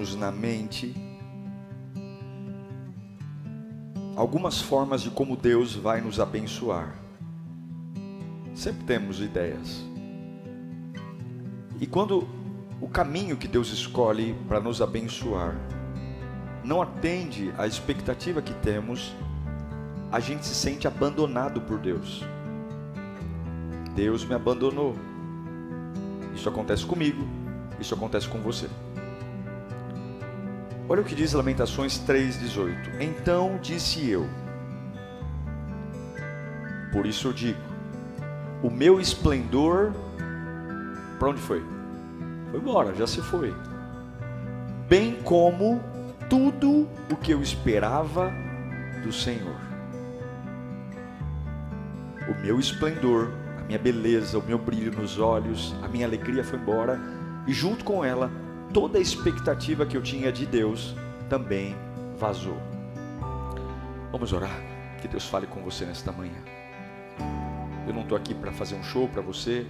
temos na mente algumas formas de como Deus vai nos abençoar. Sempre temos ideias. E quando o caminho que Deus escolhe para nos abençoar não atende à expectativa que temos, a gente se sente abandonado por Deus. Deus me abandonou. Isso acontece comigo, isso acontece com você. Olha o que diz Lamentações 3,18. Então disse eu, por isso eu digo, o meu esplendor, para onde foi? Foi embora, já se foi. Bem como tudo o que eu esperava do Senhor. O meu esplendor, a minha beleza, o meu brilho nos olhos, a minha alegria foi embora, e junto com ela, toda a expectativa que eu tinha de Deus também vazou. Vamos orar, que Deus fale com você nesta manhã. Eu não estou aqui para fazer um show para você,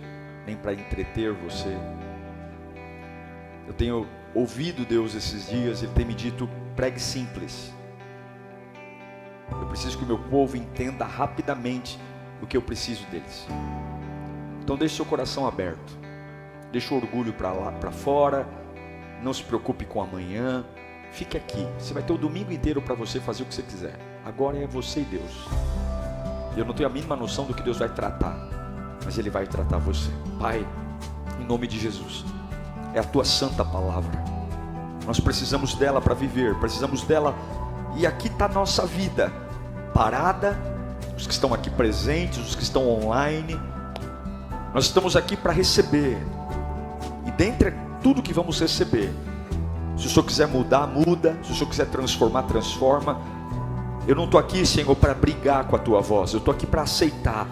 nem para entreter você. Eu tenho ouvido Deus esses dias, Ele tem me dito, pregue simples. Eu preciso que o meu povo entenda rapidamente o que eu preciso deles. Então deixe seu coração aberto, deixe o orgulho para lá, para fora. Não se preocupe com amanhã. Fique aqui. Você vai ter o domingo inteiro para você fazer o que você quiser. Agora é você e Deus. Eu não tenho a mínima noção do que Deus vai tratar, mas Ele vai tratar você. Pai, em nome de Jesus, é a Tua santa palavra. Nós precisamos dela para viver. Precisamos dela. E aqui está a nossa vida parada. Os que estão aqui presentes, os que estão online. Nós estamos aqui para receber. E dentre tudo que vamos receber, se o Senhor quiser mudar, muda. Se o Senhor quiser transformar, transforma. Eu não estou aqui, Senhor, para brigar com a Tua voz. Eu estou aqui para aceitar.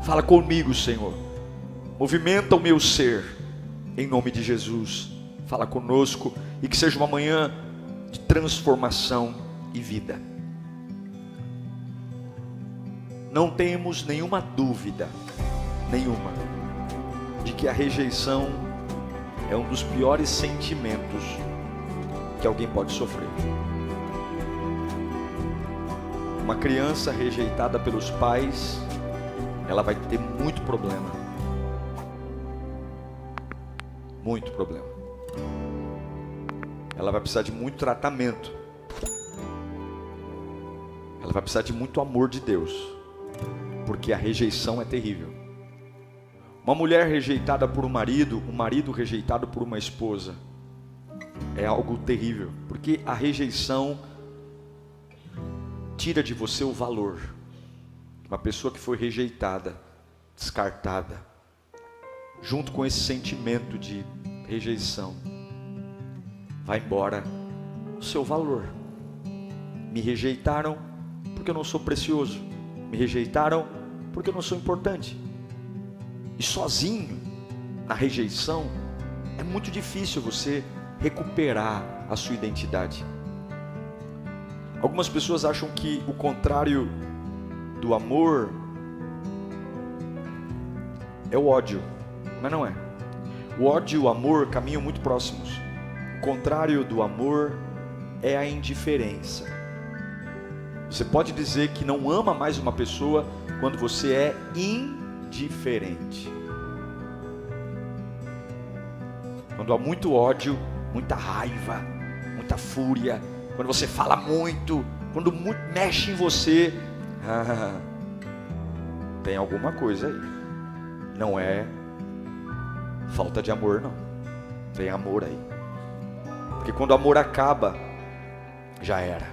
Fala comigo, Senhor. Movimenta o meu ser, em nome de Jesus. Fala conosco, e que seja uma manhã de transformação e vida. Não temos nenhuma dúvida, nenhuma, de que a rejeição é um dos piores sentimentos que alguém pode sofrer. Uma criança rejeitada pelos pais, ela vai ter muito problema. Muito problema. Ela vai precisar de muito tratamento. Ela vai precisar de muito amor de Deus, porque a rejeição é terrível. Uma mulher rejeitada por um marido rejeitado por uma esposa, é algo terrível, porque a rejeição tira de você o valor. Uma pessoa que foi rejeitada, descartada, junto com esse sentimento de rejeição, vai embora o seu valor. Me rejeitaram porque eu não sou precioso. Me rejeitaram porque eu não sou importante. E sozinho, na rejeição, é muito difícil você recuperar a sua identidade. Algumas pessoas acham que o contrário do amor é o ódio, mas não é. O ódio e o amor caminham muito próximos. O contrário do amor é a indiferença. Você pode dizer que não ama mais uma pessoa quando você é indiferente. Quando há muito ódio, muita raiva, muita fúria, quando você fala muito, quando muito mexe em você, tem alguma coisa aí. Não é falta de amor, não. Tem amor aí. Porque quando o amor acaba, já era.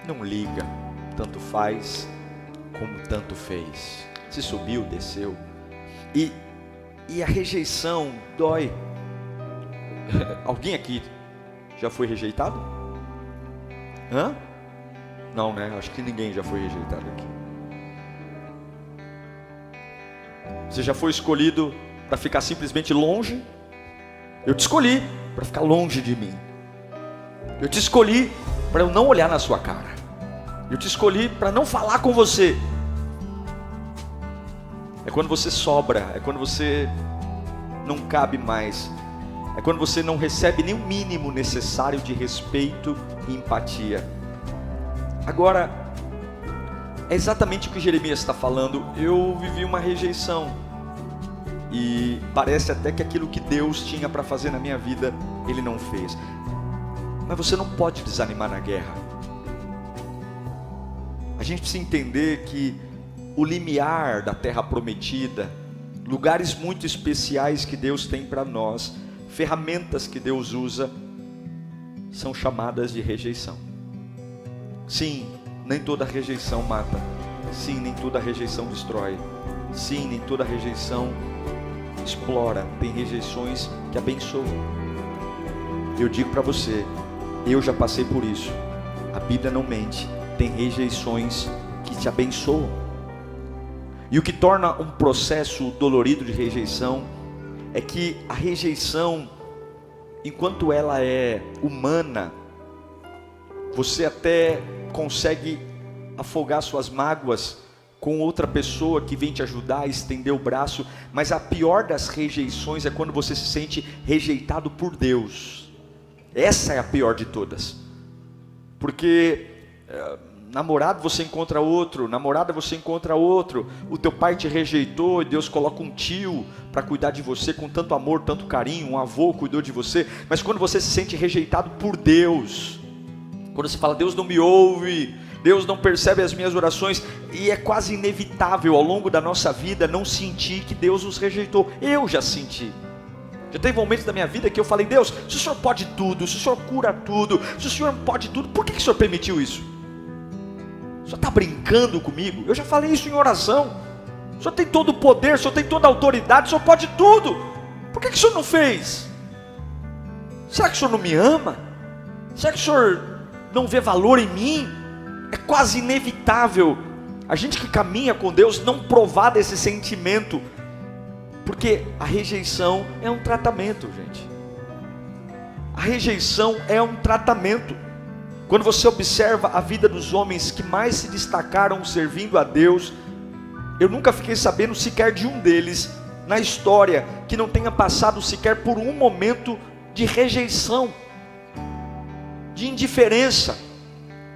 Não liga, tanto faz como tanto fez. Se subiu, desceu. E a rejeição dói. Alguém aqui já foi rejeitado? Hã? Não, né? Acho que ninguém já foi rejeitado aqui. Você já foi escolhido para ficar simplesmente longe? Eu te escolhi para ficar longe de mim. Eu te escolhi para eu não olhar na sua cara. Eu te escolhi para não falar com você. É quando você sobra, é quando você não cabe mais. É quando você não recebe nem o mínimo necessário de respeito e empatia. Agora, é exatamente o que Jeremias está falando. Eu vivi uma rejeição. E parece até que aquilo que Deus tinha para fazer na minha vida, Ele não fez. Mas você não pode desanimar na guerra. A gente precisa entender que o limiar da terra prometida, lugares muito especiais que Deus tem para nós, ferramentas que Deus usa, são chamadas de rejeição. Sim, nem toda rejeição mata. Sim, nem toda rejeição destrói. Sim, nem toda rejeição explora. Tem rejeições que abençoam. Eu digo para você, eu já passei por isso. A Bíblia não mente. Tem rejeições que te abençoam. E o que torna um processo dolorido de rejeição é que a rejeição, enquanto ela é humana, você até consegue afogar suas mágoas com outra pessoa que vem te ajudar, estender o braço, mas a pior das rejeições é quando você se sente rejeitado por Deus. Essa é a pior de todas, porque namorado você encontra outro, namorada você encontra outro, o teu pai te rejeitou e Deus coloca um tio para cuidar de você com tanto amor, tanto carinho, um avô cuidou de você, mas quando você se sente rejeitado por Deus, quando você fala, Deus não me ouve, Deus não percebe as minhas orações, e é quase inevitável ao longo da nossa vida não sentir que Deus nos rejeitou. Eu já senti. Já teve momentos da minha vida que eu falei, Deus, se o Senhor pode tudo, se o Senhor cura tudo, se o Senhor pode tudo, por que o Senhor permitiu isso? O Senhor está brincando comigo? Eu já falei isso em oração. O Senhor tem todo o poder, o Senhor tem toda a autoridade, o Senhor pode tudo. Por que o Senhor não fez? Será que o Senhor não me ama? Será que o Senhor não vê valor em mim? É quase inevitável a gente que caminha com Deus não provar desse sentimento, porque a rejeição é um tratamento, gente. A rejeição é um tratamento. Quando você observa a vida dos homens que mais se destacaram servindo a Deus, eu nunca fiquei sabendo sequer de um deles na história que não tenha passado sequer por um momento de rejeição, de indiferença,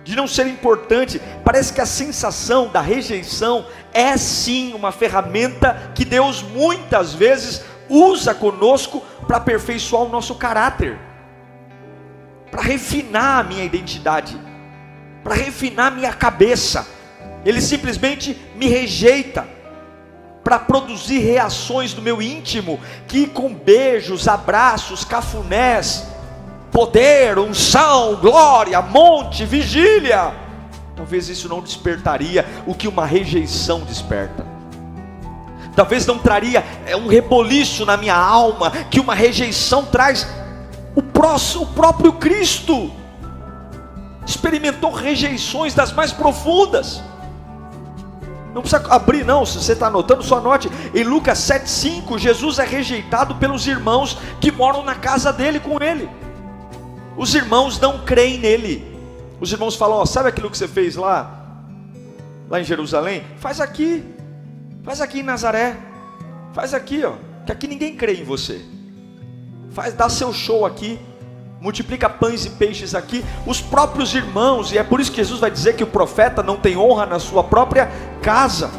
de não ser importante. Parece que a sensação da rejeição é sim uma ferramenta que Deus muitas vezes usa conosco para aperfeiçoar o nosso caráter, para refinar a minha identidade, para refinar a minha cabeça. Ele simplesmente me rejeita para produzir reações no meu íntimo que com beijos, abraços, cafunés, poder, unção, glória, monte, vigília, talvez isso não despertaria o que uma rejeição desperta. Talvez não traria um reboliço na minha alma que uma rejeição traz. O próprio Cristo experimentou rejeições das mais profundas. Não precisa abrir não, se você está anotando, só anote. Em Lucas 7,5, Jesus é rejeitado pelos irmãos que moram na casa dele com ele. Os irmãos não creem nele. Os irmãos falam, ó, sabe aquilo que você fez lá em Jerusalém? Faz aqui em Nazaré, faz aqui, ó, que aqui ninguém crê em você. Dá seu show aqui, multiplica pães e peixes aqui. Os próprios irmãos, e é por isso que Jesus vai dizer que o profeta não tem honra na sua própria casa.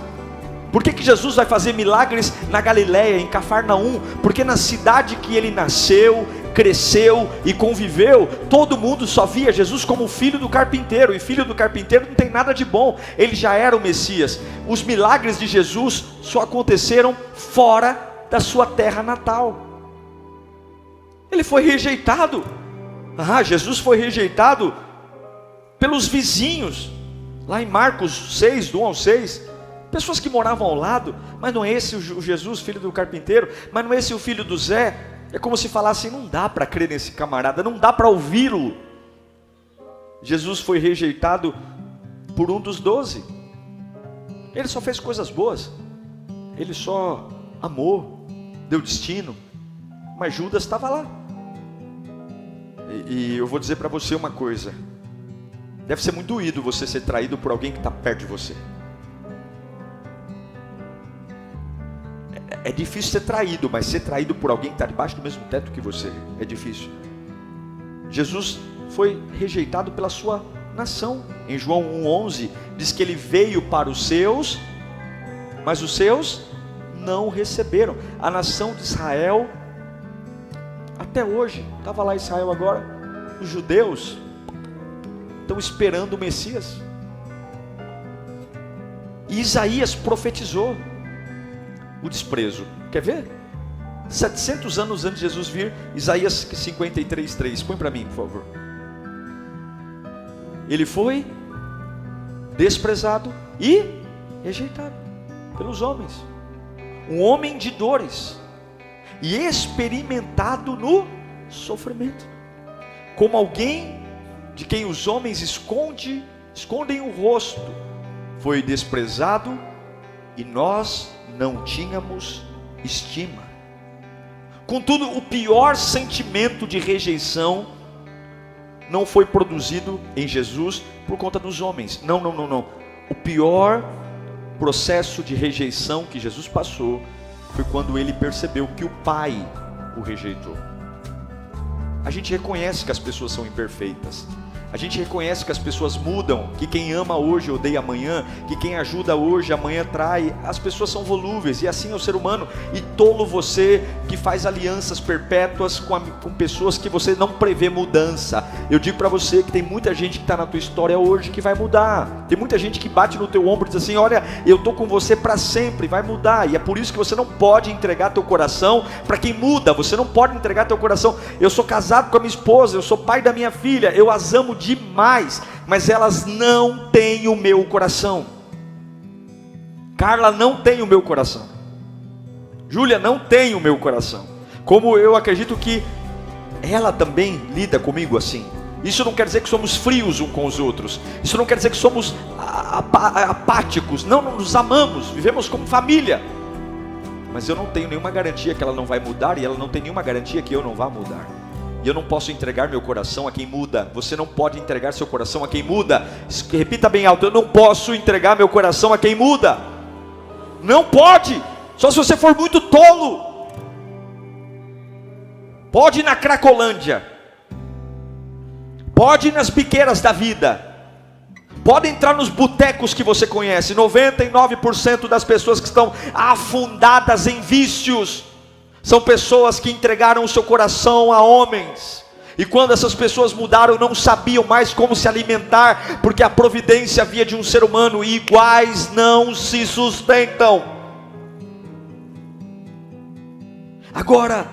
Por que Jesus vai fazer milagres na Galileia, em Cafarnaum? Porque na cidade que ele nasceu, cresceu e conviveu, todo mundo só via Jesus como filho do carpinteiro, e filho do carpinteiro não tem nada de bom. Ele já era o Messias. Os milagres de Jesus só aconteceram fora da sua terra natal. Ele foi rejeitado. Jesus foi rejeitado pelos vizinhos, lá em Marcos 6, do 1 ao 6, pessoas que moravam ao lado. Mas não é esse o Jesus, filho do carpinteiro? Mas não é esse o filho do Zé? É como se falassem, não dá para crer nesse camarada, não dá para ouvi-lo. Jesus foi rejeitado por um dos 12. Ele só fez coisas boas, ele só amou, deu destino, mas Judas estava lá. E eu vou dizer para você uma coisa: deve ser muito doído você ser traído por alguém que está perto de você. É difícil ser traído, mas ser traído por alguém que está debaixo do mesmo teto que você é difícil. Jesus foi rejeitado pela sua nação. Em João 1,11 diz que ele veio para os seus, mas os seus não receberam. A nação de Israel, até hoje, estava lá Israel agora, os judeus estão esperando o Messias. E Isaías profetizou o desprezo. Quer ver? 700 anos antes de Jesus vir, Isaías 53:3. Põe para mim, por favor. Ele foi desprezado e rejeitado pelos homens, um homem de dores e experimentado no sofrimento, como alguém de quem os homens escondem o rosto. Foi desprezado e nós não tínhamos estima. Contudo, o pior sentimento de rejeição não foi produzido em Jesus por conta dos homens. Não. O pior processo de rejeição que Jesus passou foi quando ele percebeu que o Pai o rejeitou. A gente reconhece que as pessoas são imperfeitas. A gente reconhece que as pessoas mudam, que quem ama hoje odeia amanhã, que quem ajuda hoje amanhã trai. As pessoas são volúveis e assim é o ser humano. E tolo você que faz alianças perpétuas com pessoas que você não prevê mudança. Eu digo para você que tem muita gente que está na tua história hoje que vai mudar. Tem muita gente que bate no teu ombro e diz assim: olha, eu estou com você para sempre, vai mudar. E é por isso que você não pode entregar teu coração para quem muda. Você não pode entregar teu coração. Eu sou casado com a minha esposa, eu sou pai da minha filha, eu as amo demais, mas elas não têm o meu coração. Carla não tem o meu coração, Júlia não tem o meu coração, como eu acredito que ela também lida comigo assim. Isso não quer dizer que somos frios uns com os outros, isso não quer dizer que somos apáticos, não, nos amamos, vivemos como família, mas eu não tenho nenhuma garantia que ela não vai mudar, e ela não tem nenhuma garantia que eu não vá mudar. E eu não posso entregar meu coração a quem muda. Você não pode entregar seu coração a quem muda. Repita bem alto: eu não posso entregar meu coração a quem muda. Não pode. Só se você for muito tolo. Pode ir na Cracolândia, pode ir nas biqueiras da vida, pode entrar nos botecos que você conhece. 99% das pessoas que estão afundadas em vícios são pessoas que entregaram o seu coração a homens, e quando essas pessoas mudaram, não sabiam mais como se alimentar, porque a providência havia de um ser humano, e iguais não se sustentam. Agora,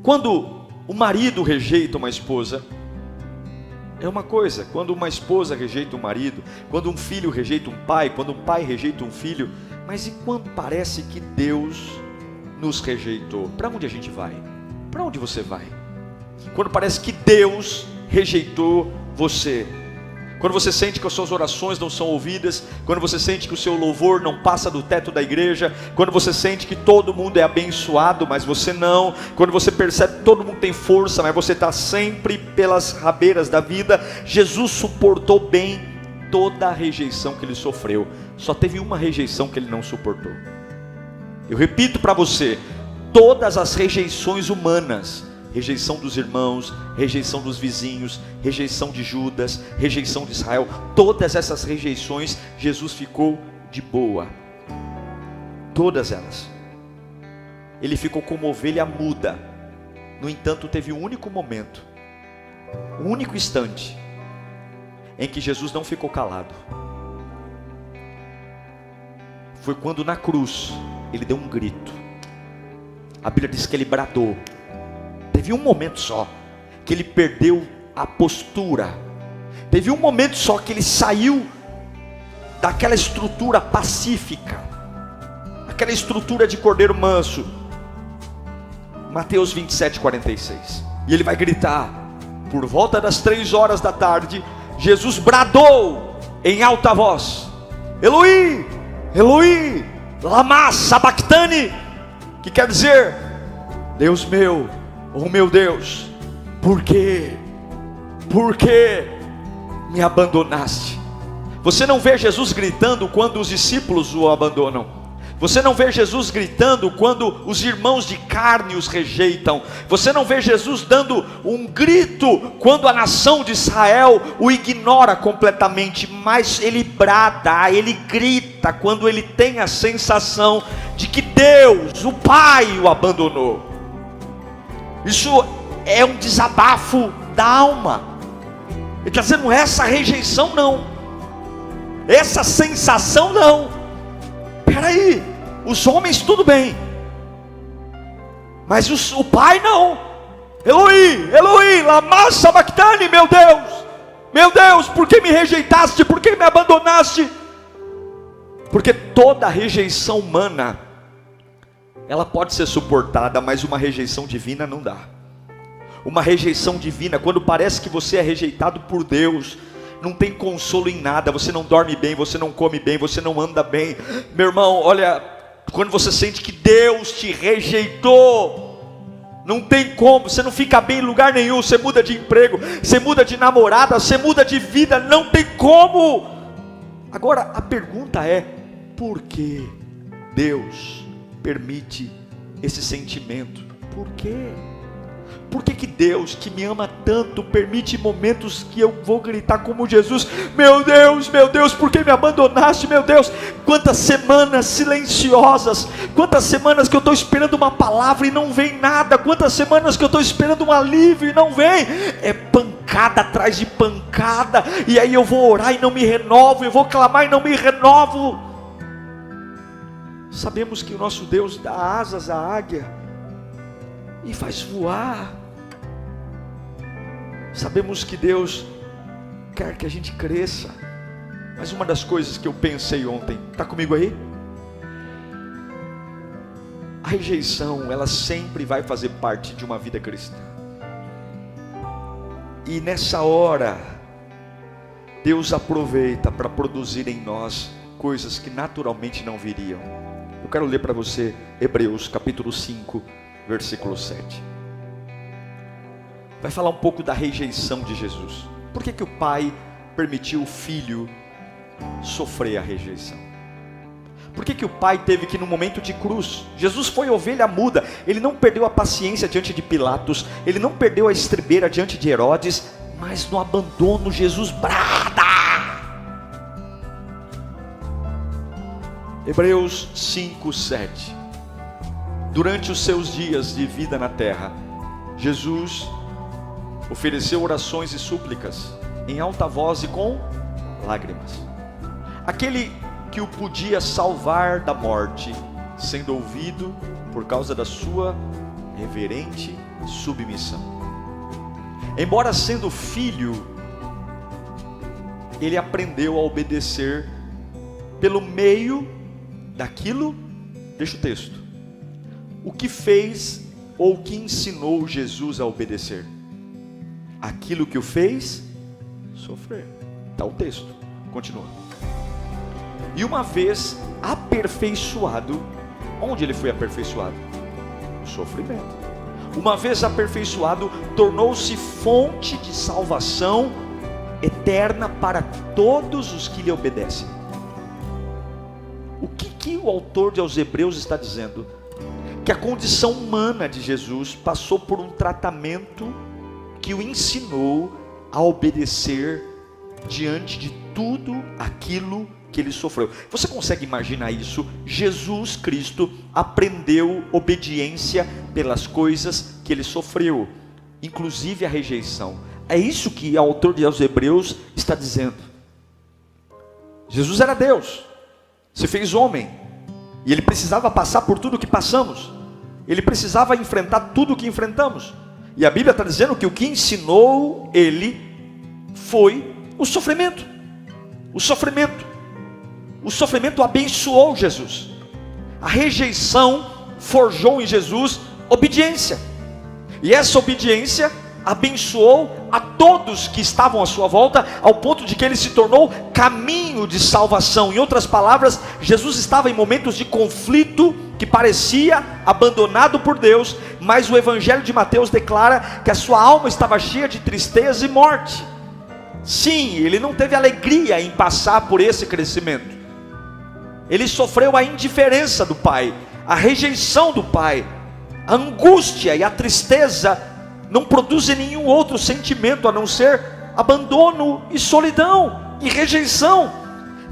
quando o marido rejeita uma esposa, é uma coisa. Quando uma esposa rejeita um marido, quando um filho rejeita um pai, quando um pai rejeita um filho, mas e quando parece que Deus nos rejeitou? Para onde a gente vai? Para onde você vai? Quando parece que Deus rejeitou você, quando você sente que as suas orações não são ouvidas, quando você sente que o seu louvor não passa do teto da igreja, quando você sente que todo mundo é abençoado, mas você não, quando você percebe que todo mundo tem força, mas você está sempre pelas rabeiras da vida. Jesus suportou bem toda a rejeição que ele sofreu, só teve uma rejeição que ele não suportou. Eu repito para você: todas as rejeições humanas, rejeição dos irmãos, rejeição dos vizinhos, rejeição de Judas, rejeição de Israel, todas essas rejeições, Jesus ficou de boa. Todas elas. Ele ficou como ovelha muda. No entanto, teve um único momento, um único instante, em que Jesus não ficou calado. Foi quando na cruz ele deu um grito. A Bíblia diz que ele bradou. Teve um momento só que ele perdeu a postura. Teve um momento só que ele saiu daquela estrutura pacífica, aquela estrutura de cordeiro manso. Mateus 27:46. E ele vai gritar. Por volta das 3 horas da tarde, Jesus bradou em alta voz: Eloi, Eloi, lama sabachthani, que quer dizer: Deus meu, oh meu Deus, por que me abandonaste? Você não vê Jesus gritando quando os discípulos o abandonam. Você não vê Jesus gritando quando os irmãos de carne os rejeitam. Você não vê Jesus dando um grito quando a nação de Israel o ignora completamente. Mas ele brada, ele grita quando ele tem a sensação de que Deus, o Pai, o abandonou. Isso é um desabafo da alma. Ele está dizendo, essa rejeição não, essa sensação não. Peraí, os homens tudo bem, mas o Pai não. Eloi, Eloi, lama sabachthani, meu Deus, por que me rejeitaste, por que me abandonaste? Porque toda rejeição humana, ela pode ser suportada, mas uma rejeição divina não dá. Uma rejeição divina, quando parece que você é rejeitado por Deus, não tem consolo em nada. Você não dorme bem, você não come bem, você não anda bem. Meu irmão, olha, quando você sente que Deus te rejeitou, não tem como, você não fica bem em lugar nenhum. Você muda de emprego, você muda de namorada, você muda de vida, não tem como. Agora a pergunta é, por que Deus permite esse sentimento? Por quê? Por que Deus, que me ama tanto, permite momentos que eu vou gritar como Jesus, meu Deus, por que me abandonaste, meu Deus? Quantas semanas silenciosas, quantas semanas que eu estou esperando uma palavra e não vem nada, quantas semanas que eu estou esperando um alívio e não vem, é pancada atrás de pancada, e aí eu vou orar e não me renovo, eu vou clamar e não me renovo. Sabemos que o nosso Deus dá asas à águia e faz voar. Sabemos que Deus quer que a gente cresça. Mas uma das coisas que eu pensei ontem, está comigo aí? A rejeição, ela sempre vai fazer parte de uma vida cristã. E nessa hora, Deus aproveita para produzir em nós coisas que naturalmente não viriam. Eu quero ler para você Hebreus capítulo 5, versículo 7. Vai falar um pouco da rejeição de Jesus. Por que o Pai permitiu o Filho sofrer a rejeição? Por que o Pai teve que, no momento de cruz, Jesus foi ovelha muda, ele não perdeu a paciência diante de Pilatos, ele não perdeu a estribeira diante de Herodes, mas no abandono Jesus brada. Hebreus 5, 7. Durante os seus dias de vida na terra, Jesus ofereceu orações e súplicas em alta voz e com lágrimas. Aquele que o podia salvar da morte, sendo ouvido por causa da sua reverente submissão. Embora sendo filho, ele aprendeu a obedecer pelo meio daquilo, deixa o texto, o que fez ou que ensinou Jesus a obedecer? Aquilo que o fez sofrer. Está o texto, continua. E uma vez aperfeiçoado, onde ele foi aperfeiçoado? No sofrimento. Uma vez aperfeiçoado, tornou-se fonte de salvação eterna para todos os que lhe obedecem. O que o autor aos Hebreus está dizendo? Que a condição humana de Jesus passou por um tratamento que o ensinou a obedecer diante de tudo aquilo que ele sofreu. Você consegue imaginar isso? Jesus Cristo aprendeu obediência pelas coisas que ele sofreu, inclusive a rejeição. É isso que o autor aos Hebreus está dizendo. Jesus era Deus, se fez homem, e ele precisava passar por tudo que passamos, ele precisava enfrentar tudo que enfrentamos. E a Bíblia está dizendo que o que ensinou ele foi o sofrimento. O sofrimento abençoou Jesus. A rejeição forjou em Jesus obediência. E essa obediência abençoou a todos que estavam à sua volta, ao ponto de que ele se tornou caminho de salvação. Em outras palavras, Jesus estava em momentos de conflito, que parecia abandonado por Deus, mas o Evangelho de Mateus declara que a sua alma estava cheia de tristeza e morte. Sim, ele não teve alegria em passar por esse crescimento, ele sofreu a indiferença do pai, a rejeição do pai. A angústia e a tristeza não produzem nenhum outro sentimento a não ser abandono e solidão e rejeição.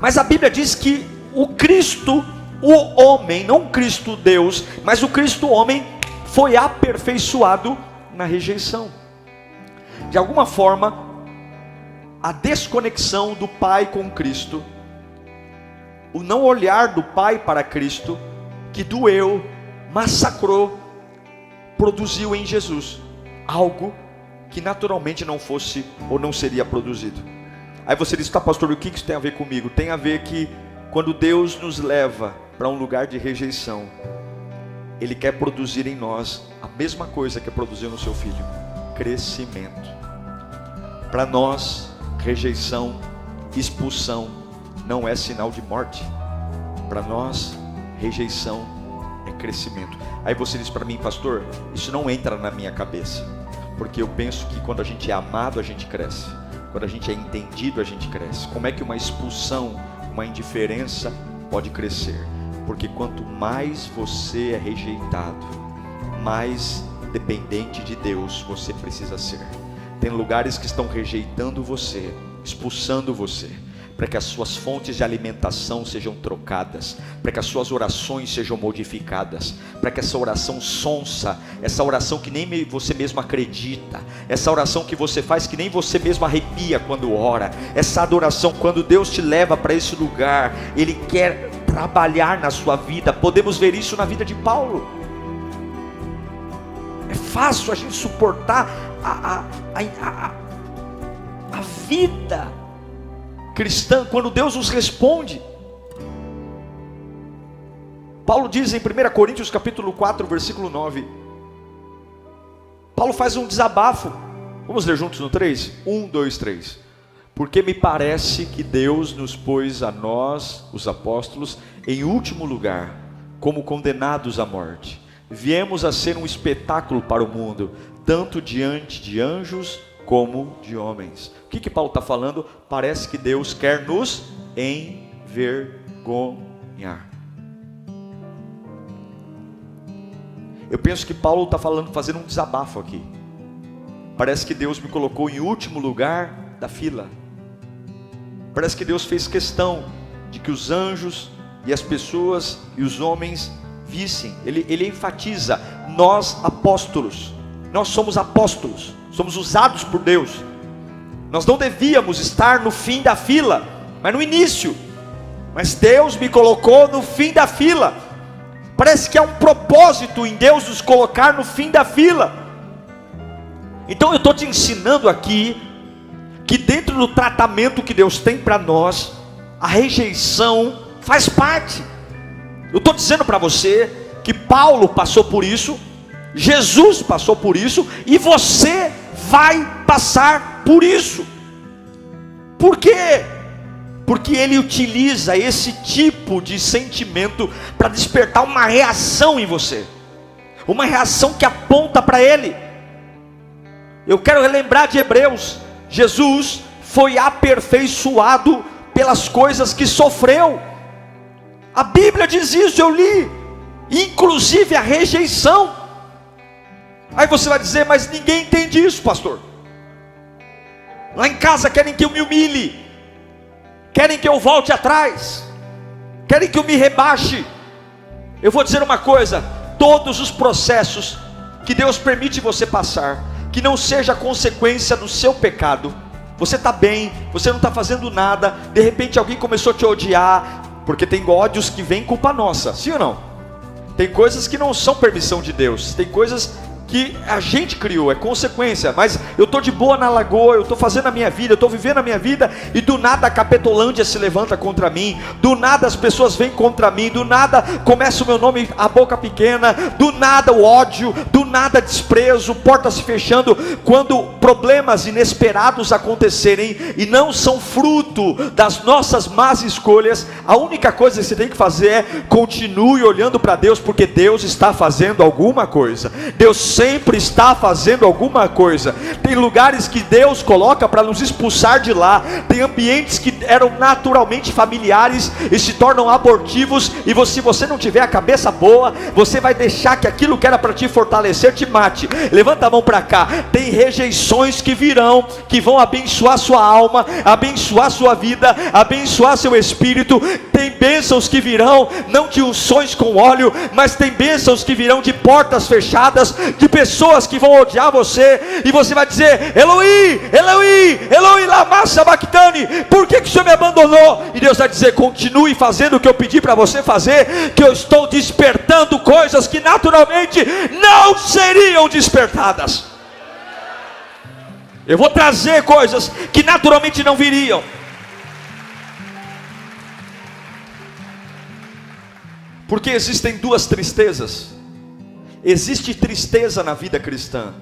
Mas a Bíblia diz que o Cristo, o homem, não o Cristo Deus, mas o Cristo homem, foi aperfeiçoado na rejeição. De alguma forma, a desconexão do Pai com Cristo, o não olhar do Pai para Cristo, que doeu, massacrou, produziu em Jesus algo que naturalmente não fosse ou não seria produzido. Aí você diz, tá pastor, o que isso tem a ver comigo? Tem a ver que quando Deus nos leva para um lugar de rejeição, Ele quer produzir em nós a mesma coisa que produziu no seu filho: crescimento. Para nós, rejeição, expulsão não é sinal de morte. Para nós, rejeição é crescimento. Aí você diz para mim, pastor, isso não entra na minha cabeça, porque eu penso que quando a gente é amado, a gente cresce. Quando a gente é entendido, a gente cresce. Como é que uma expulsão, uma indiferença pode crescer? Porque quanto mais você é rejeitado, mais dependente de Deus você precisa ser. Tem lugares que estão rejeitando você, expulsando você, para que as suas fontes de alimentação sejam trocadas, para que as suas orações sejam modificadas, para que essa oração sonsa, essa oração que nem você mesmo acredita, essa oração que você faz que nem você mesmo arrepia quando ora, essa adoração, quando Deus te leva para esse lugar, Ele quer trabalhar na sua vida. Podemos ver isso na vida de Paulo. É fácil a gente suportar a vida cristã quando Deus nos responde. Paulo diz em 1 Coríntios capítulo 4, versículo 9. Paulo faz um desabafo. Vamos ler juntos no 3? 1, 2, 3. Porque me parece que Deus nos pôs a nós, os apóstolos, em último lugar, como condenados à morte. Viemos a ser um espetáculo para o mundo, tanto diante de anjos como de homens. O que Paulo está falando? Parece que Deus quer nos envergonhar. Eu penso que Paulo está fazendo um desabafo aqui. Parece que Deus me colocou em último lugar da fila. Parece que Deus fez questão de que os anjos e as pessoas e os homens vissem. Ele enfatiza, nós apóstolos, nós somos apóstolos, somos usados por Deus. Nós não devíamos estar no fim da fila, mas no início. Mas Deus me colocou no fim da fila. Parece que há um propósito em Deus nos colocar no fim da fila. Então eu estou te ensinando aqui que dentro do tratamento que Deus tem para nós, a rejeição faz parte. Eu estou dizendo para você que Paulo passou por isso, Jesus passou por isso, e você vai passar por isso. Por quê? Porque Ele utiliza esse tipo de sentimento para despertar uma reação em você, uma reação que aponta para Ele. Eu quero relembrar de Hebreus. Jesus foi aperfeiçoado pelas coisas que sofreu. A Bíblia diz isso, eu li, inclusive a rejeição. Aí você vai dizer, mas ninguém entende isso, pastor. Lá em casa querem que eu me humilhe, querem que eu volte atrás, querem que eu me rebaixe. Eu vou dizer uma coisa: todos os processos que Deus permite você passar, que não seja consequência do seu pecado. Você está bem, você não está fazendo nada, de repente alguém começou a te odiar, porque tem ódios que vêm culpa nossa, sim ou não? Tem coisas que não são permissão de Deus, tem coisas que a gente criou, é consequência. Mas eu estou de boa na lagoa, eu estou fazendo a minha vida, eu estou vivendo a minha vida, e do nada a Capetolândia se levanta contra mim, do nada as pessoas vêm contra mim, do nada começa o meu nome a boca pequena, do nada o ódio, do nada desprezo, portas se fechando. Quando problemas inesperados acontecerem e não são fruto das nossas más escolhas, a única coisa que você tem que fazer é continue olhando para Deus, porque Deus está fazendo alguma coisa. Deus sempre está fazendo alguma coisa. Tem lugares que Deus coloca para nos expulsar de lá, tem ambientes que eram naturalmente familiares e se tornam abortivos. E se você não tiver a cabeça boa, você vai deixar que aquilo que era para te fortalecer te mate. Levanta a mão para cá. Tem rejeições que virão, que vão abençoar sua alma, abençoar sua vida, abençoar seu espírito. Tem bênçãos que virão, não de unções com óleo, mas tem bênçãos que virão de portas fechadas, de pessoas que vão odiar você, e você vai dizer: Eloi, Eloi, Eloi lama sabachthani, por que o Senhor me abandonou? E Deus vai dizer: continue fazendo o que eu pedi para você fazer, que eu estou despertando coisas que naturalmente não seriam despertadas. Eu vou trazer coisas que naturalmente não viriam. Porque existem duas tristezas. Existe tristeza na vida cristã.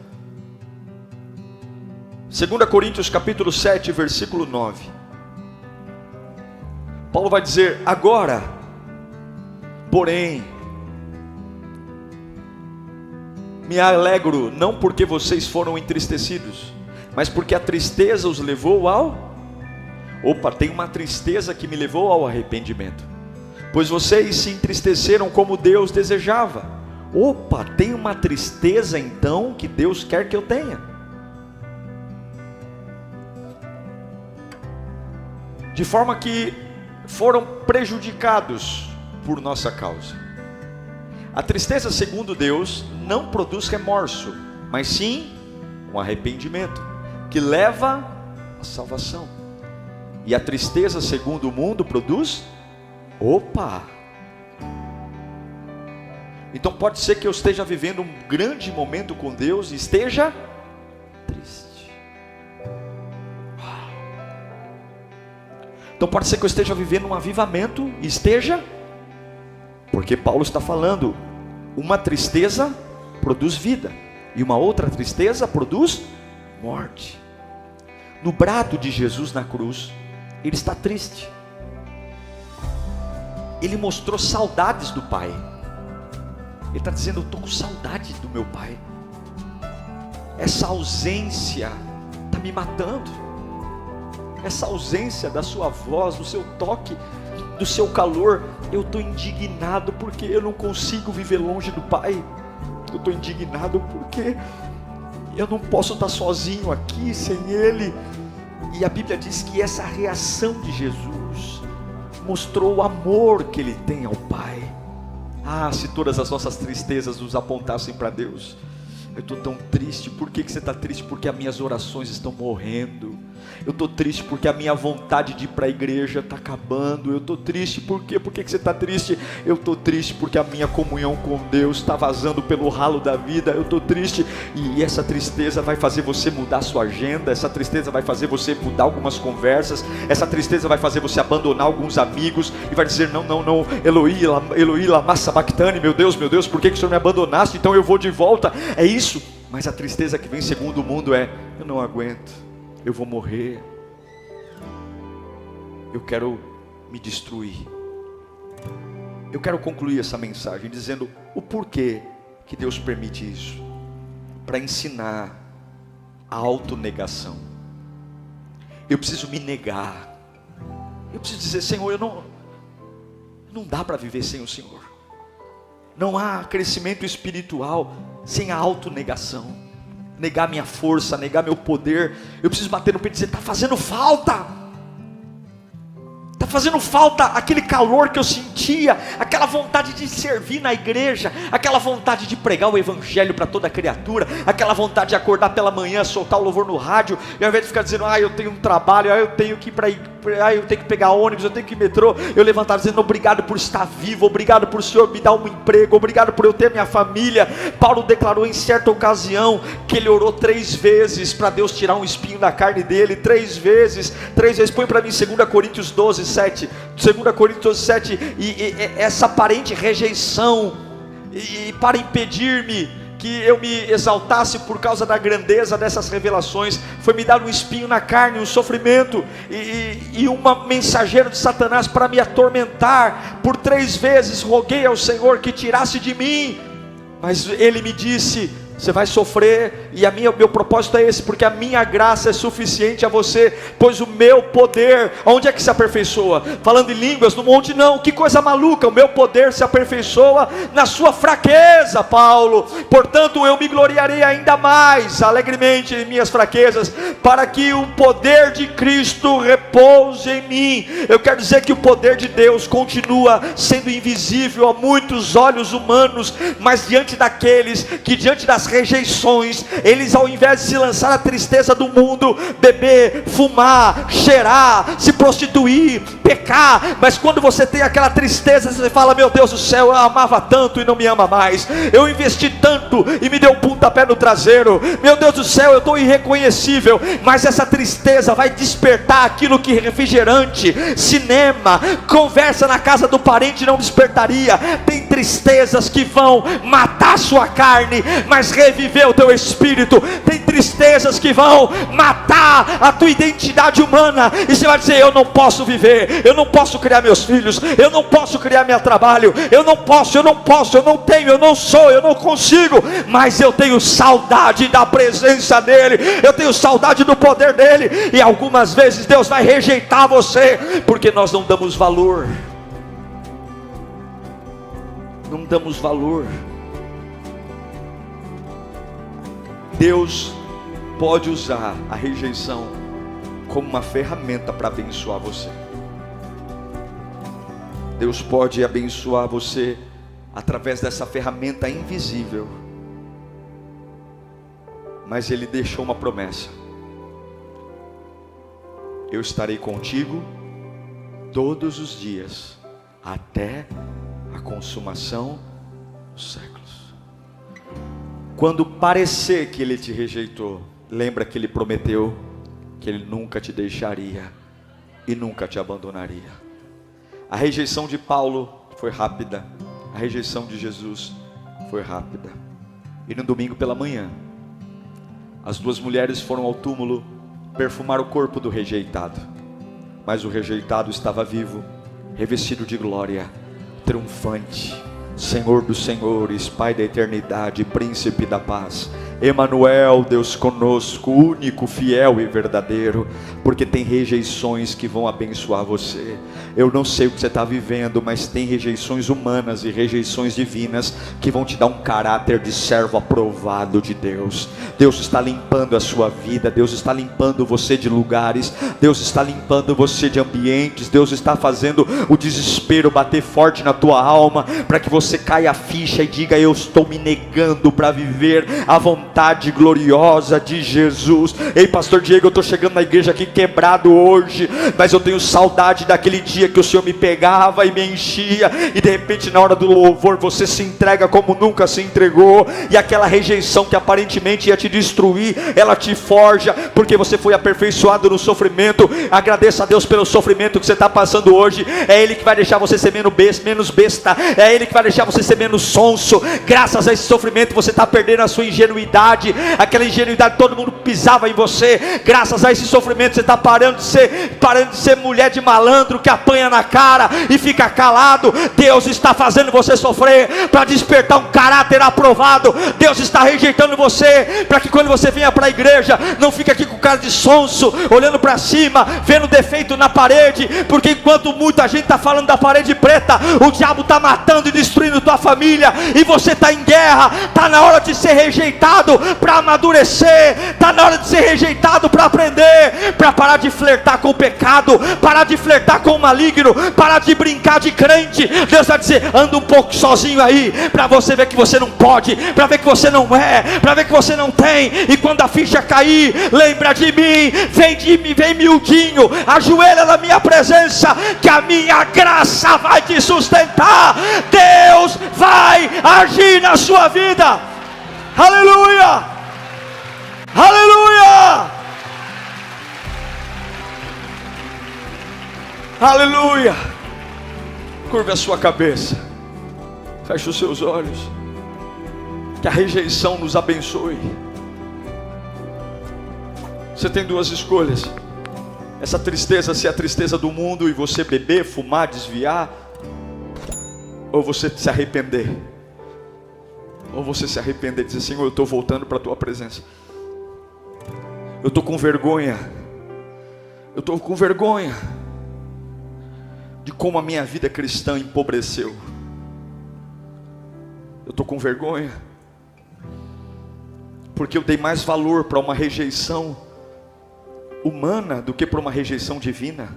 2 Coríntios capítulo 7, versículo 9. Paulo vai dizer: agora, porém, me alegro, não porque vocês foram entristecidos, mas porque a tristeza os levou ao... tem uma tristeza que me levou ao arrependimento. Pois vocês se entristeceram como Deus desejava. Tem uma tristeza então que Deus quer que eu tenha. De forma que foram prejudicados por nossa causa. A tristeza, segundo Deus, não produz remorso, mas sim um arrependimento que leva à salvação. E a tristeza, segundo o mundo, produz... Então pode ser que eu esteja vivendo um grande momento com Deus e esteja triste. Então pode ser que eu esteja vivendo um avivamento e esteja... Porque Paulo está falando, uma tristeza produz vida, e uma outra tristeza produz morte. No brado de Jesus na cruz, ele está triste. Ele mostrou saudades do Pai. Ele está dizendo: eu estou com saudade do meu Pai. Essa ausência está me matando. Essa ausência da sua voz, do seu toque, do seu calor. Eu estou indignado porque eu não consigo viver longe do Pai. Eu estou indignado porque eu não posso estar sozinho aqui sem Ele. E a Bíblia diz que essa reação de Jesus mostrou o amor que Ele tem ao Pai. Se todas as nossas tristezas nos apontassem para Deus. Eu estou tão triste. Por que você está triste? Porque as minhas orações estão morrendo. Eu estou triste porque a minha vontade de ir para a igreja está acabando. Eu estou triste, por quê? Por que você está triste? Eu estou triste porque a minha comunhão com Deus está vazando pelo ralo da vida. Eu estou triste, e essa tristeza vai fazer você mudar a sua agenda. Essa tristeza vai fazer você mudar algumas conversas. Essa tristeza vai fazer você abandonar alguns amigos e vai dizer: não, Eloi, Eloi lama sabachthani, meu Deus, por que o Senhor me abandonaste? Então eu vou de volta. É isso. Mas a tristeza que vem segundo o mundo é: eu não aguento, eu vou morrer, eu quero me destruir. Eu quero concluir essa mensagem dizendo o porquê que Deus permite isso. Para ensinar a autonegação. Eu preciso me negar. Eu preciso dizer: Senhor, não dá para viver sem o Senhor. Não há crescimento espiritual sem a autonegação. Negar minha força, negar meu poder. Eu preciso bater no peito e dizer: está fazendo falta. Está fazendo falta aquele calor que eu sentia, aquela vontade de servir na igreja, aquela vontade de pregar o evangelho para toda criatura, aquela vontade de acordar pela manhã, soltar o louvor no rádio, e ao invés de ficar dizendo: eu tenho um trabalho, eu tenho que ir para eu tenho que pegar ônibus, eu tenho que ir metrô, eu levantar dizendo: obrigado por estar vivo, obrigado por o Senhor me dar um emprego, obrigado por eu ter minha família. Paulo declarou em certa ocasião que ele orou 3 vezes para Deus tirar um espinho da carne dele. 3 vezes, põe para mim 2 Coríntios 12, 7, 2 Coríntios 12, 7, e essa aparente rejeição, e para impedir-me que eu me exaltasse por causa da grandeza dessas revelações, foi me dar um espinho na carne, um sofrimento, e uma mensageiro de Satanás para me atormentar. Por 3 vezes roguei ao Senhor que tirasse de mim, mas Ele me disse: você vai sofrer, e meu propósito é esse, porque a minha graça é suficiente a você, pois o meu poder, onde é que se aperfeiçoa? Falando em línguas no monte? Não, que coisa maluca, o meu poder se aperfeiçoa na sua fraqueza, Paulo. Portanto eu me gloriarei ainda mais alegremente em minhas fraquezas, para que o poder de Cristo repouse em mim. Eu quero dizer que o poder de Deus continua sendo invisível a muitos olhos humanos, mas diante daqueles que, diante das rejeições, eles, ao invés de se lançar à tristeza do mundo, beber, fumar, cheirar, se prostituir, pecar, mas quando você tem aquela tristeza, você fala: meu Deus do céu, eu amava tanto e não me ama mais, eu investi tanto e me deu um pontapé no traseiro, meu Deus do céu, eu estou irreconhecível. Mas essa tristeza vai despertar aquilo que refrigerante, cinema, conversa na casa do parente não despertaria. Tem tristezas que vão matar a sua carne, mas reviver o teu espírito. Tem tristezas que vão matar a tua identidade humana, e você vai dizer: eu não posso viver, eu não posso criar meus filhos, eu não posso criar meu trabalho, eu não posso, eu não tenho, eu não sou, eu não consigo, mas eu tenho saudade da presença dele, eu tenho saudade do poder dele. E algumas vezes Deus vai rejeitar você, porque nós não damos valor. Não damos valor. Deus pode usar a rejeição como uma ferramenta para abençoar você. Deus pode abençoar você através dessa ferramenta invisível. Mas Ele deixou uma promessa: eu estarei contigo todos os dias, até a consumação dos séculos. Quando parecer que Ele te rejeitou, lembra que Ele prometeu que Ele nunca te deixaria e nunca te abandonaria. A rejeição de Paulo foi rápida, a rejeição de Jesus foi rápida. E no domingo pela manhã, as duas mulheres foram ao túmulo perfumar o corpo do rejeitado, mas o rejeitado estava vivo, revestido de glória, triunfante, Senhor dos senhores, Pai da eternidade, Príncipe da paz, Emanuel, Deus conosco, único, fiel e verdadeiro. Porque tem rejeições que vão abençoar você. Eu não sei o que você está vivendo, mas tem rejeições humanas e rejeições divinas que vão te dar um caráter de servo aprovado de Deus. Deus está limpando a sua vida, Deus está limpando você de lugares, Deus está limpando você de ambientes, Deus está fazendo o desespero bater forte na tua alma, para que você caia a ficha e diga: eu estou me negando para viver a vontade gloriosa de Jesus. Ei, pastor Diego, eu estou chegando na igreja aqui quebrado hoje, mas eu tenho saudade daquele dia que o Senhor me pegava e me enchia, e de repente na hora do louvor você se entrega como nunca se entregou, e aquela rejeição que aparentemente ia te destruir, ela te forja, porque você foi aperfeiçoado no sofrimento. Agradeça a Deus pelo sofrimento que você está passando hoje. É Ele que vai deixar você ser menos besta, é Ele que vai deixar você ser menos sonso. Graças a esse sofrimento você está perdendo a sua ingenuidade, aquela ingenuidade, todo mundo pisava em você. Graças a esse sofrimento você está parando de ser mulher de malandro que apanha na cara e fica calado. Deus está fazendo você sofrer para despertar um caráter aprovado. Deus está rejeitando você para que quando você venha para a igreja, não fique aqui com cara de sonso, olhando para cima, vendo defeito na parede, porque enquanto muita gente está falando da parede preta, o diabo está matando e destruindo tua família, e você está em guerra. Está na hora de ser rejeitado para amadurecer, está na hora de ser rejeitado para aprender, para parar de flertar com o pecado, parar de flertar com o maligno, parar de brincar de crente. Deus vai dizer: anda um pouco sozinho aí, para você ver que você não pode, para ver que você não é, para ver que você não tem. E quando a ficha cair, lembra de mim, vem miudinho, ajoelha na minha presença, que a minha graça vai te sustentar. Deus vai agir na sua vida. Aleluia, aleluia, aleluia. Curva a sua cabeça, feche os seus olhos. Que a rejeição nos abençoe. Você tem duas escolhas: essa tristeza ser a tristeza do mundo e você beber, fumar, desviar, ou você se arrepender. Ou você se arrepender e dizer: Senhor, eu estou voltando para a tua presença, eu estou com vergonha, Eu estou com vergonha de como a minha vida cristã empobreceu. Eu estou com vergonha porque eu dei mais valor para uma rejeição humana do que para uma rejeição divina.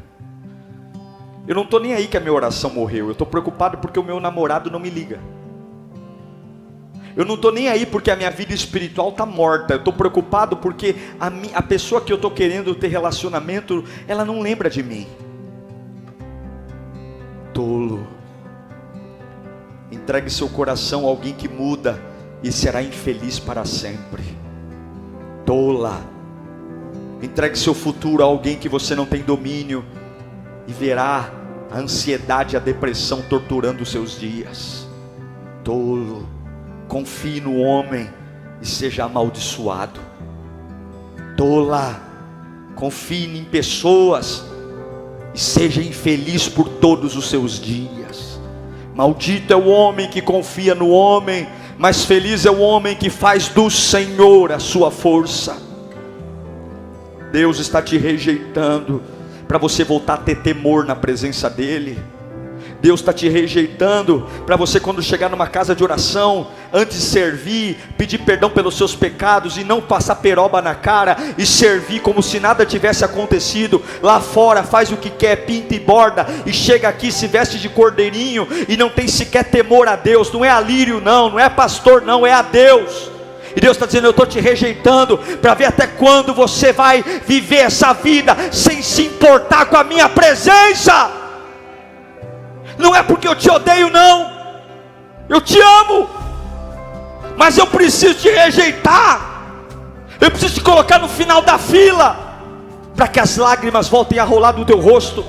Eu não estou nem aí que a minha oração morreu. Eu estou preocupado porque o meu namorado não me liga. Eu não estou nem aí porque a minha vida espiritual está morta. Eu estou preocupado porque a pessoa que eu estou querendo ter relacionamento, ela não lembra de mim. Tolo. Entregue seu coração a alguém que muda e será infeliz para sempre. Tola. Entregue seu futuro a alguém que você não tem domínio e verá a ansiedade e a depressão torturando os seus dias. Tolo. Confie no homem e seja amaldiçoado. Tola. Confie em pessoas e seja infeliz por todos os seus dias. Maldito é o homem que confia no homem, mas feliz é o homem que faz do Senhor a sua força. Deus está te rejeitando para você voltar a ter temor na presença dEle. Deus está te rejeitando para você, quando chegar numa casa de oração, antes de servir, pedir perdão pelos seus pecados e não passar peroba na cara e servir como se nada tivesse acontecido. Lá fora faz o que quer, pinta e borda, e chega aqui, se veste de cordeirinho e não tem sequer temor a Deus. Não é a lírio não é pastor não, é a Deus. E Deus está dizendo: eu estou te rejeitando para ver até quando você vai viver essa vida sem se importar com a minha presença. Não é porque eu te odeio não, eu te amo, mas eu preciso te rejeitar. Eu preciso te colocar no final da fila, para que as lágrimas voltem a rolar do teu rosto,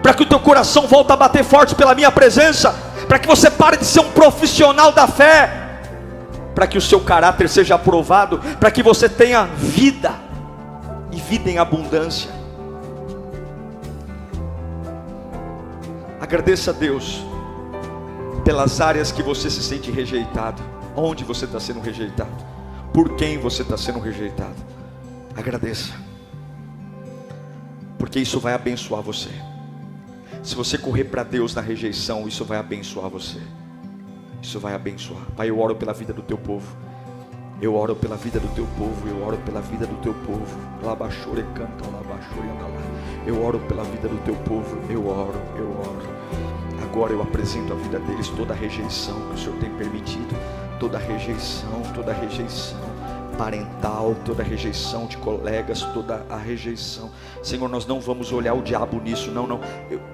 para que o teu coração volte a bater forte pela minha presença, para que você pare de ser um profissional da fé, para que o seu caráter seja aprovado, para que você tenha vida, e vida em abundância. Agradeça a Deus pelas áreas que você se sente rejeitado. Onde você está sendo rejeitado? Por quem você está sendo rejeitado? Agradeça, porque isso vai abençoar você. Se você correr para Deus na rejeição, isso vai abençoar você. Isso vai abençoar. Pai, eu oro pela vida do teu povo. Eu oro pela vida do teu povo. Eu oro pela vida do teu povo. Labachore canta, labachore andalá. Eu oro pela vida do teu povo. Eu oro. Agora eu apresento a vida deles, toda a rejeição que o Senhor tem permitido, toda a rejeição parental, toda a rejeição de colegas, toda a rejeição. Senhor, nós não vamos olhar o diabo nisso, não.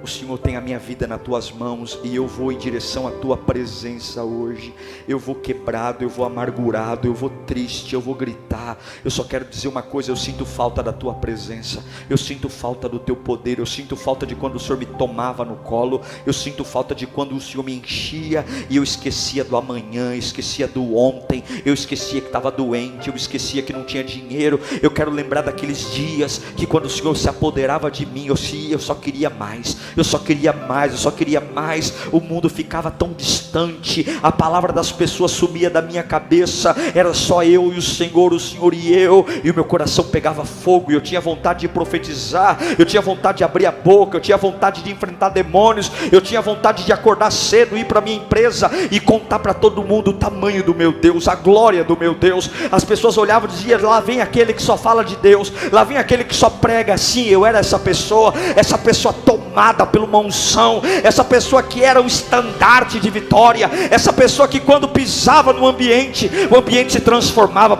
O Senhor tem a minha vida nas tuas mãos e eu vou em direção à tua presença hoje. Eu vou quebrado, eu vou amargurado, eu vou triste, eu vou gritar. Eu só quero dizer uma coisa: eu sinto falta da tua presença, eu sinto falta do teu poder, eu sinto falta de quando o Senhor me tomava no colo, eu sinto falta de quando o Senhor me enchia e eu esquecia do amanhã, esquecia do ontem, eu esquecia que estava doente, eu esquecia que não tinha dinheiro. Eu quero lembrar daqueles dias que quando o Senhor se apoderava de mim, eu só queria mais, eu só queria mais. O mundo ficava tão distante, a palavra das pessoas sumia da minha cabeça, era só eu e o Senhor e eu, e o meu coração pegava fogo, e eu tinha vontade de profetizar, eu tinha vontade de abrir a boca, eu tinha vontade de enfrentar demônios, eu tinha vontade de acordar cedo, ir para minha empresa e contar para todo mundo o tamanho do meu Deus, a glória do meu Deus. As pessoas olhavam e diziam: lá vem aquele que só fala de Deus, lá vem aquele que só prega. Sim, eu era essa pessoa tomada por uma unção, essa pessoa que era o estandarte de vitória, essa pessoa que quando pisava no ambiente, o ambiente se transformava,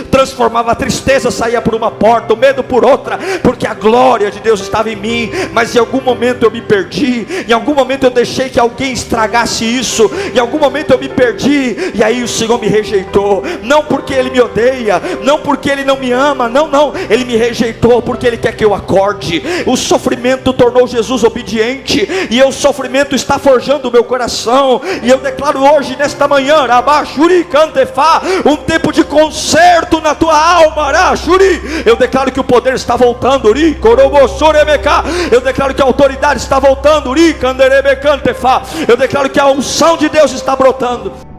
transformava, a tristeza saía por uma porta, o medo por outra, porque a glória de Deus estava em mim. Mas em algum momento eu me perdi, em algum momento eu deixei que alguém estragasse isso, em algum momento eu me perdi, e aí o Senhor me rejeitou, não porque Ele me odeia, não porque Ele não me ama, não, Ele me rejeitou porque Ele quer que eu acorde. O sofrimento tornou Jesus obediente, e o sofrimento está forjando o meu coração, e eu declaro hoje, nesta manhã, um tempo de conserto na tua alma. Eu declaro que o poder está voltando, eu declaro que a autoridade está voltando, eu declaro que a unção de Deus está brotando.